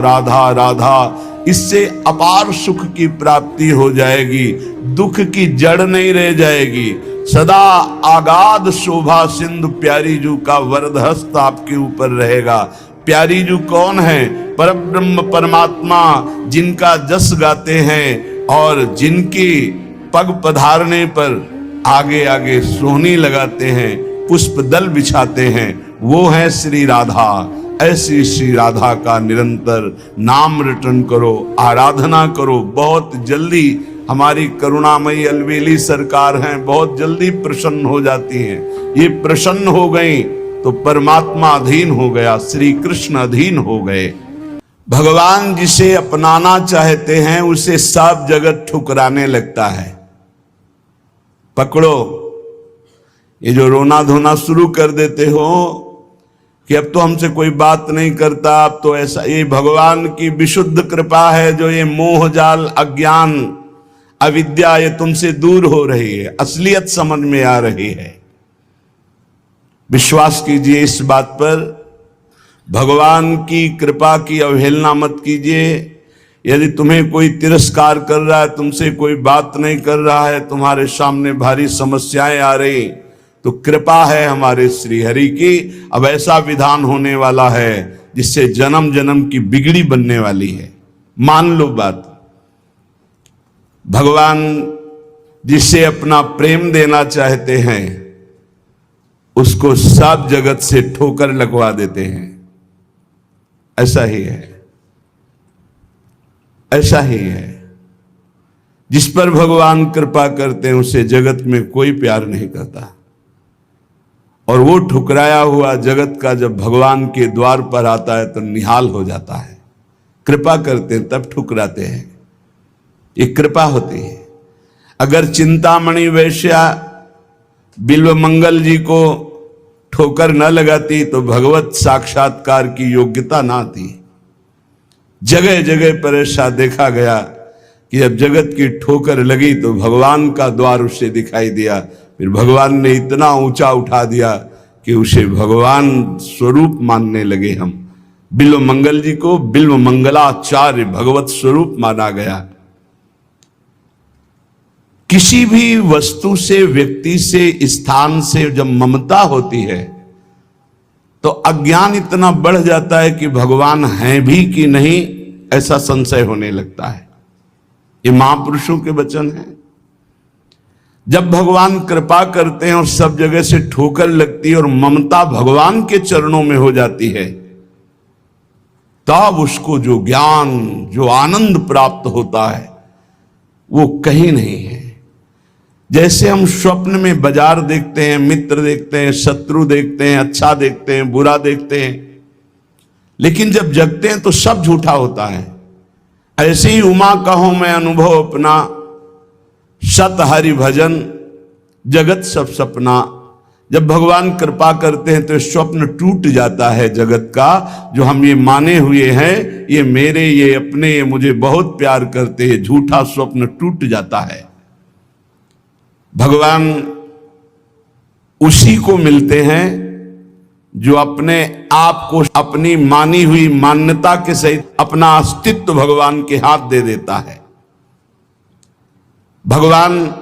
राधा राधा, इससे अपार सुख की प्राप्ति हो जाएगी, दुख की जड़ नहीं रह जाएगी। सदा आगाध शोभा सिंधु प्यारी जू का वरद हस्त आपके ऊपर रहेगा। प्यारी जू कौन है? परब्रह्म परमात्मा, जिनका जस गाते हैं और जिनकी पग पधारने पर आगे आगे सोहनी लगाते हैं, पुष्प दल बिछाते हैं, वो है श्री राधा। ऐसी श्री राधा का निरंतर नाम रटन करो, आराधना करो। बहुत जल्दी हमारी करुणामयी अलवेली सरकार हैं, बहुत जल्दी प्रसन्न हो जाती हैं। ये प्रसन्न हो गई तो परमात्मा अधीन हो गया, श्री कृष्ण अधीन हो गए। भगवान जिसे अपनाना चाहते हैं उसे सब जगत ठुकराने लगता है। पकड़ो, ये जो रोना धोना शुरू कर देते हो कि अब तो हमसे कोई बात नहीं करता, अब तो ऐसा, ये भगवान की विशुद्ध कृपा है जो ये मोह जाल अज्ञान अविद्या ये तुमसे दूर हो रही है, असलियत समझ में आ रही है। विश्वास कीजिए इस बात पर, भगवान की कृपा की अवहेलना मत कीजिए। यदि तुम्हें कोई तिरस्कार कर रहा है, तुमसे कोई बात नहीं कर रहा है, तुम्हारे सामने भारी समस्याएं आ रही, तो कृपा है हमारे श्री हरि की। अब ऐसा विधान होने वाला है जिससे जन्म जन्म की बिगड़ी बनने वाली है। मान लो बात, भगवान जिससे अपना प्रेम देना चाहते हैं उसको सब जगत से ठोकर लगवा देते हैं। ऐसा ही है, ऐसा ही है। जिस पर भगवान कृपा करते हैं उसे जगत में कोई प्यार नहीं करता, और वो ठुकराया हुआ जगत का जब भगवान के द्वार पर आता है तो निहाल हो जाता है। कृपा करते हैं तब ठुकराते हैं, ये कृपा होती है। अगर चिंतामणि वैश्या बिल्व मंगल जी को ठोकर न लगाती तो भगवत साक्षात्कार की योग्यता ना थी। जगह जगह पर ऐसा देखा गया कि जब जगत की ठोकर लगी तो भगवान का द्वार उसे दिखाई दिया। फिर भगवान ने इतना ऊंचा उठा दिया कि उसे भगवान स्वरूप मानने लगे हम। बिल्व मंगल जी को बिल्व मंगलाचार्य भगवत स्वरूप माना गया। किसी भी वस्तु से, व्यक्ति से, स्थान से जब ममता होती है तो अज्ञान इतना बढ़ जाता है कि भगवान हैं भी कि नहीं ऐसा संशय होने लगता है। ये महापुरुषों के वचन हैं। जब भगवान कृपा करते हैं और सब जगह से ठोकर लगती है और ममता भगवान के चरणों में हो जाती है, तब उसको जो ज्ञान, जो आनंद प्राप्त होता है वो कहीं नहीं है। जैसे हम स्वप्न में बाजार देखते हैं, मित्र देखते हैं, शत्रु देखते हैं, अच्छा देखते हैं, बुरा देखते हैं, लेकिन जब जगते हैं तो सब झूठा होता है। ऐसे ही उमा कहो मैं अनुभव अपना, सत हरि भजन जगत सब सपना। जब भगवान कृपा करते हैं तो स्वप्न टूट जाता है जगत का, जो हम ये माने हुए हैं ये मेरे, ये अपने, ये मुझे बहुत प्यार करते हैं, झूठा स्वप्न टूट जाता है। भगवान उसी को मिलते हैं जो अपने आप को अपनी मानी हुई मान्यता के सहित अपना अस्तित्व भगवान के हाथ दे देता है। भगवान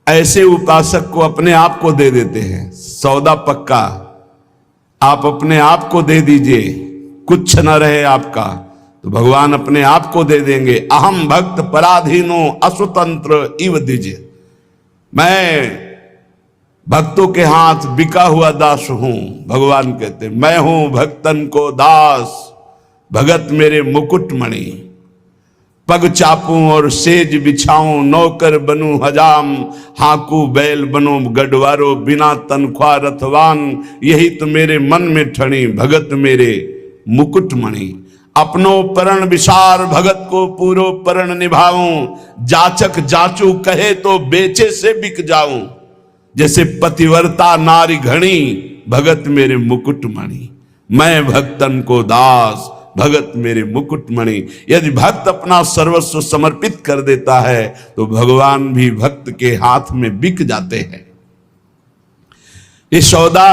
ऐसे उपासक को अपने आप को दे देते हैं। सौदा पक्का, आप अपने आप को दे दीजिए, कुछ न रहे आपका, तो भगवान अपने आप को दे देंगे। अहम भक्त पराधीनो असुतंत्र इव दीजिए, मैं भक्तों के हाथ बिका हुआ दास हूं। भगवान कहते मैं हूं भक्तन को दास, भगत मेरे मुकुटमणि। पग चापूं और सेज बिछाऊं, नौकर बनूं हजाम, हाकू बैल बनो गढ़वारो, बिना तनख्वाह रथवान। यही तो मेरे मन में ठणी, भगत मेरे मुकुटमणि। अपनो परण विसार, भगत को पूरो परण निभाऊं। जाचक जाचू कहे तो बेचे से बिक जाऊं। जैसे पतिव्रता नारी घणी, भगत मेरे मुकुटमणि। मैं भक्तन को दास, भगत मेरे मुकुटमणि। यदि भक्त अपना सर्वस्व समर्पित कर देता है तो भगवान भी भक्त के हाथ में बिक जाते हैं। ये सौदा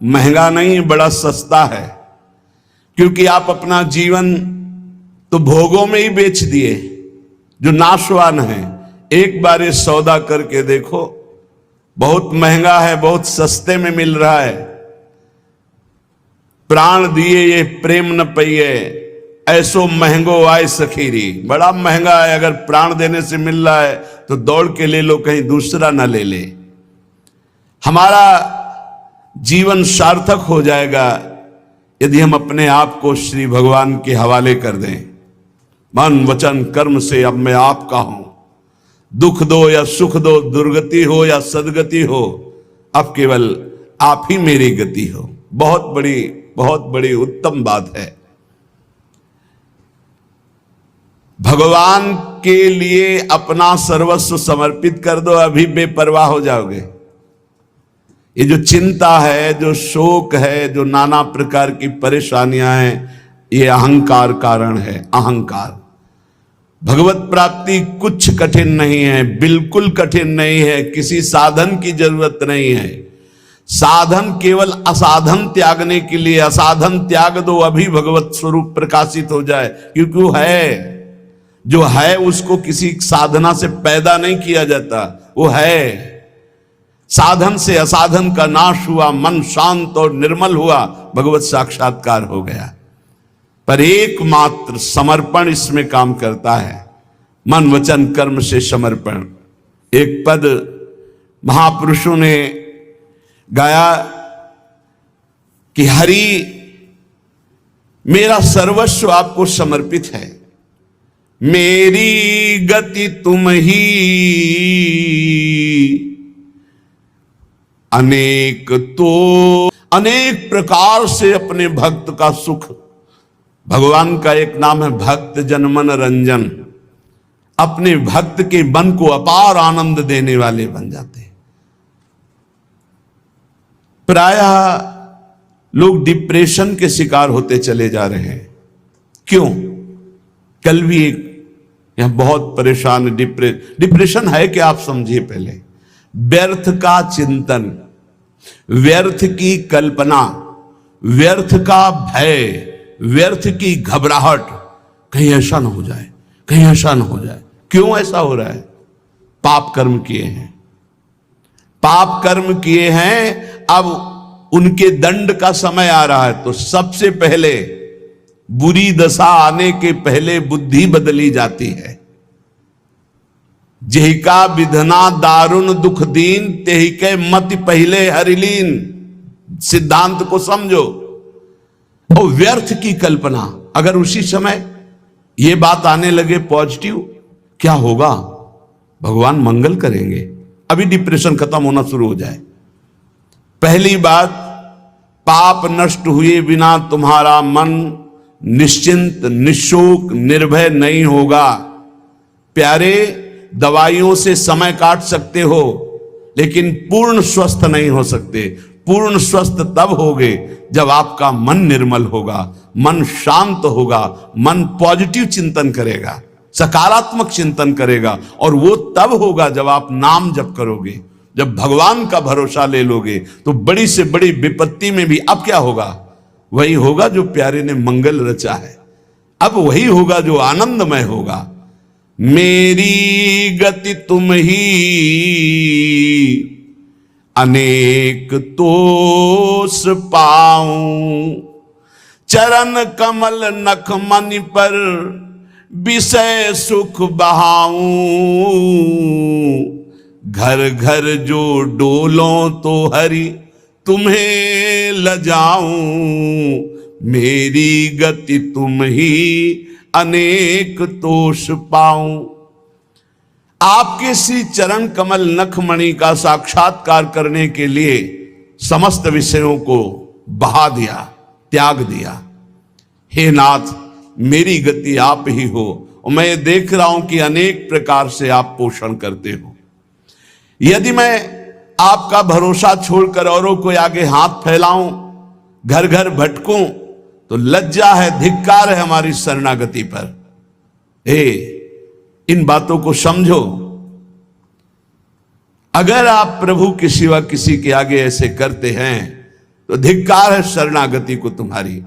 महंगा नहीं, बड़ा सस्ता है। क्योंकि आप अपना जीवन तो भोगों में ही बेच दिए जो नाशवान है। एक बार ये सौदा करके देखो, बहुत महंगा है, बहुत सस्ते में मिल रहा है। प्राण दिए ये प्रेम न पइए, ऐसो महंगो आए सखीरी। बड़ा महंगा है, अगर प्राण देने से मिल रहा है तो दौड़ के ले लो, कहीं दूसरा ना ले ले। हमारा जीवन सार्थक हो जाएगा यदि हम अपने आप को श्री भगवान के हवाले कर दें। मन वचन कर्म से अब मैं आपका हूं, दुख दो या सुख दो, दुर्गति हो या सदगति हो, अब केवल आप ही मेरी गति हो। बहुत बड़ी उत्तम बात है। भगवान के लिए अपना सर्वस्व समर्पित कर दो, अभी बेपरवाह हो जाओगे। ये जो चिंता है, जो शोक है, जो नाना प्रकार की परेशानियां हैं, ये अहंकार कारण है। अहंकार। भगवत प्राप्ति कुछ कठिन नहीं है, बिल्कुल कठिन नहीं है, किसी साधन की जरूरत नहीं है। साधन केवल असाधन त्यागने के लिए, असाधन त्याग दो, अभी भगवत स्वरूप प्रकाशित हो जाए। क्योंकि वो है, जो है उसको किसी साधना से पैदा नहीं किया जाता, वो है। साधन से असाधन का नाश हुआ, मन शांत और निर्मल हुआ, भगवत साक्षात्कार हो गया। पर एकमात्र समर्पण इसमें काम करता है। मन वचन कर्म से समर्पण। एक पद महापुरुषों ने गाया कि हरि मेरा सर्वस्व आपको समर्पित है, मेरी गति तुम ही, अनेक प्रकार से अपने भक्त का सुख। भगवान का एक नाम है भक्त जनमन रंजन। अपने भक्त के मन को अपार आनंद देने वाले बन जाते हैं। प्रायः लोग डिप्रेशन के शिकार होते चले जा रहे हैं। क्यों? कल भी एक यहां बहुत परेशान डिप्रेशन है कि आप समझिए पहले। व्यर्थ का चिंतन, व्यर्थ की कल्पना, व्यर्थ का भय, व्यर्थ की घबराहट, कहीं ऐसा ना हो जाए, कहीं ऐसा ना हो जाए। क्यों ऐसा हो रहा है? पाप कर्म किए हैं, पाप कर्म किए हैं। अब उनके दंड का समय आ रहा है, तो सबसे पहले बुरी दशा आने के पहले बुद्धि बदली जाती है। जेहि का विधना दारुण दुख दीन, तेहि के मति पहले हरिलीन। सिद्धांत को समझो। और व्यर्थ की कल्पना, अगर उसी समय ये बात आने लगे पॉजिटिव, क्या होगा? भगवान मंगल करेंगे, अभी डिप्रेशन खत्म होना शुरू हो जाए। पहली बात, पाप नष्ट हुए बिना तुम्हारा मन निश्चिंत, निशोक, निर्भय नहीं होगा। प्यारे, दवाइयों से समय काट सकते हो, लेकिन पूर्ण स्वस्थ नहीं हो सकते। पूर्ण स्वस्थ तब होगे जब आपका मन निर्मल होगा, मन शांत होगा, मन पॉजिटिव चिंतन करेगा, सकारात्मक चिंतन करेगा। और वो तब होगा जब आप नाम जप करोगे, जब भगवान का भरोसा ले लोगे। तो बड़ी से बड़ी विपत्ति में भी अब क्या होगा? वही होगा जो प्यारे ने मंगल रचा है। अब वही होगा जो आनंदमय होगा। मेरी गति तुम ही, अनेक तोष पाऊं, चरण कमल नख मनि पर विषय सुख बहाऊं। घर घर जो डोलों तो हरि तुम्हें लजाऊं, मेरी गति तुम ही, अनेक तोष पाऊं। आपके श्री चरण कमल नखमणि का साक्षात्कार करने के लिए समस्त विषयों को बहा दिया, त्याग दिया। हे नाथ, मेरी गति आप ही हो, और मैं देख रहा हूं कि अनेक प्रकार से आप पोषण करते हो। यदि मैं आपका भरोसा छोड़कर औरों को आगे हाथ फैलाऊं, घर घर भटकूं, तो लज्जा है, धिक्कार है हमारी शरणागति पर। इन बातों को समझो। अगर आप प्रभु के सिवा किसी के आगे ऐसे करते हैं तो धिक्कार है शरणागति को तुम्हारी।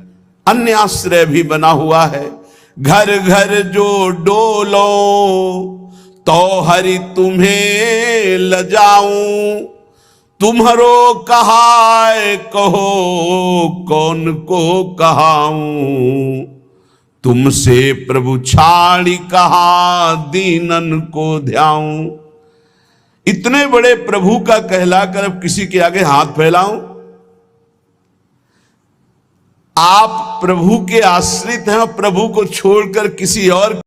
अन्य आश्रय भी बना हुआ है। घर घर जो डोलो तो हरि तुम्हें लजाऊं, तुम्हारो कहाय कहो कौन को कहाऊं, तुमसे प्रभु छाड़ी कहा दीनन को ध्याऊं। इतने बड़े प्रभु का कहलाकर अब किसी के आगे हाथ फैलाऊं? आप प्रभु के आश्रित हैं और प्रभु को छोड़कर किसी और